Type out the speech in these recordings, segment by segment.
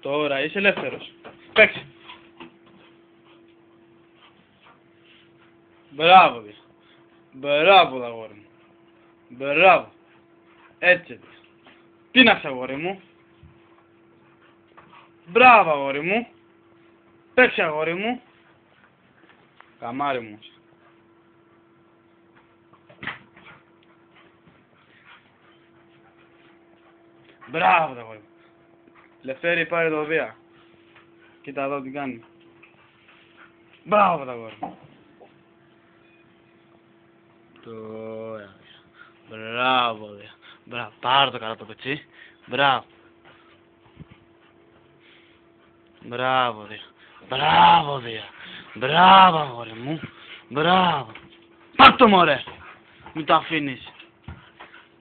Τώρα είσαι ελεύθερος. Παίξε. Μπράβο, Δία. Μπράβο, αγόρι μου. Μπράβο. Έτσι, Δία. Πίναξε, αγόρι μου. Μπράβο, αγόρι μου. Παίξε, αγόρι μου. Καμάρι μου. Μπράβο, αγόρι μου. Λευτέρη, πάρε το Δία. Κοίτα εδώ τι κάνει. Μπράβο, αγόρι μου. Τώρα. Μπράβο, Δία. Μπράβο. Πάρε το καλά το πετσί. Μπράβο. Μπράβο, Δία. Μπράβο, Δία. Μπράβο, αγόρι μου. Μπράβο. Πάρ' το, μωρέ. Μην το αφήνεις.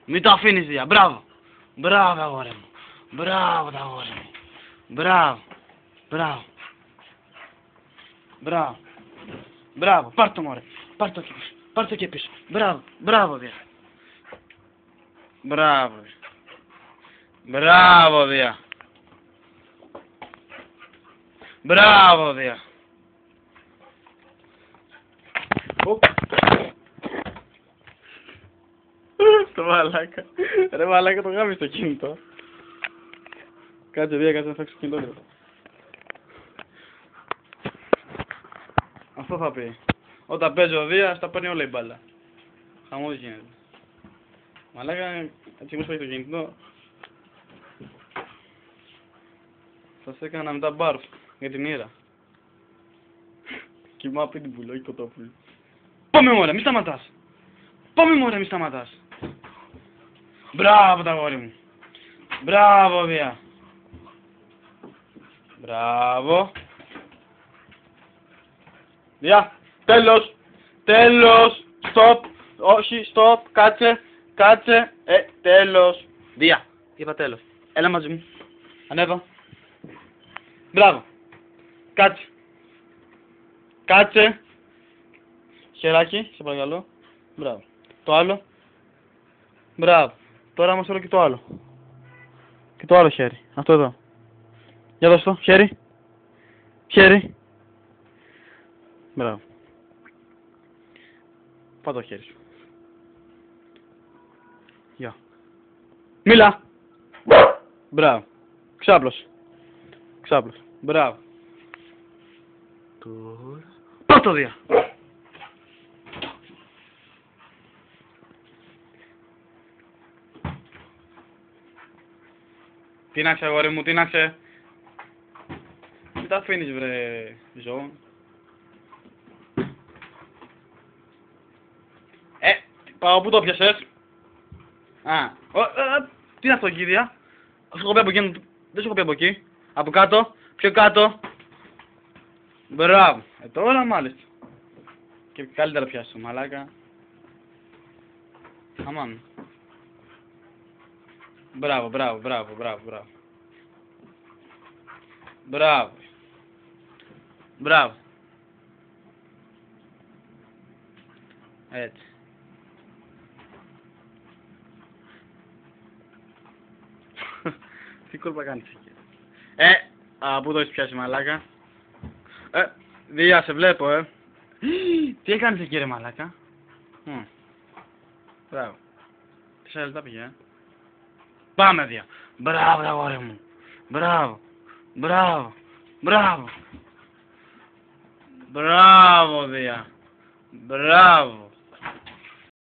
Μην το αφήνεις, Δία. Μπράβο. Μπράβο, αγόρι μου. Μπράβο, αγόρι μου. Μπράβο. Μπράβο. Μπράβο. Μπράβο. Πάρ' το, μωρέ. Πάρ' το εκεί πίσω. Πάρ' το εκεί πίσω. Μπράβο. Μπράβο, Δία. Μπράβο. Μπράβο, Δία. Μπράβο, Δία. Το μαλάκα. Ρε μαλάκα, το γάμεις το κινητό. Κάτσε, Δία, κάτσε να φτιάξω το κινητό. Αυτό θα πει. Όταν παίζει ο Δίας, τα παίρνει όλα η μπάλα. Χαμός γίνεται. Μαλάκα, έτσι μου σπάει το κινητό. Θα σε έκανα μετά μπάρφ για την ήρα. Κοιμά πριν την πουλό, όχι κοτόπουλο. Πάμε, μωρέ, μη σταματάς. Πάμε, μωρέ, μη σταματάς. Μπράβο, τα αγόρι μου. Μπράβο, Δία. Μπράβο. Δία, τέλος. Τέλος. Στοπ. Όχι, στοπ. Κάτσε. Κάτσε. Τέλος. Δία. Είπα τέλος. Έλα μαζί μου. Ανέβα. Μπράβο. Κάτσε. Κάτσε. Χεράκι, σε παρακαλώ. Μπράβο. Το άλλο. Μπράβο. Τώρα όμως θέλω και το άλλο. Και το άλλο χέρι. Αυτό εδώ. Για δώσ' το. Χέρι. Χέρι. Μπράβο. Πάω το χέρι σου. Γεια. Μίλα. Μπράβο. Ξάπλωσε. Ξάπλωσε. Μπράβο. Τώρα. Πάω το Δία. Τίναξε, αγόρι μου, τίναξε. Τι τα αφήνεις, βρε ζώο. Πάω, πού το πιασες. Τι είναι αυτό, κύρια. Σου έχω πει από εκεί, δεν σου έχω πει από εκεί. Από κάτω, πιο κάτω. Μπράβο. Τώρα μάλιστα. Και καλύτερα πιάσω, μαλάκα. Αμάν. Μπράβο, μπράβο, μπράβο, μπράβο, μπράβο. Μπράβο. Μπράβο. Έτσι. Τι κόλπα κάνεις εκεί. Πού το έχεις πιάσει, μαλάκα. Δία, σε βλέπω, Τι έκανες εκεί, ρε μαλάκα. Μπράβο. 4 λεπτά πήγε, Πάμε, Δία. Μπράβο, αγόρι μου. Μπράβο. Μπράβο. Μπράβο. Μπράβο, Δία. Μπράβο.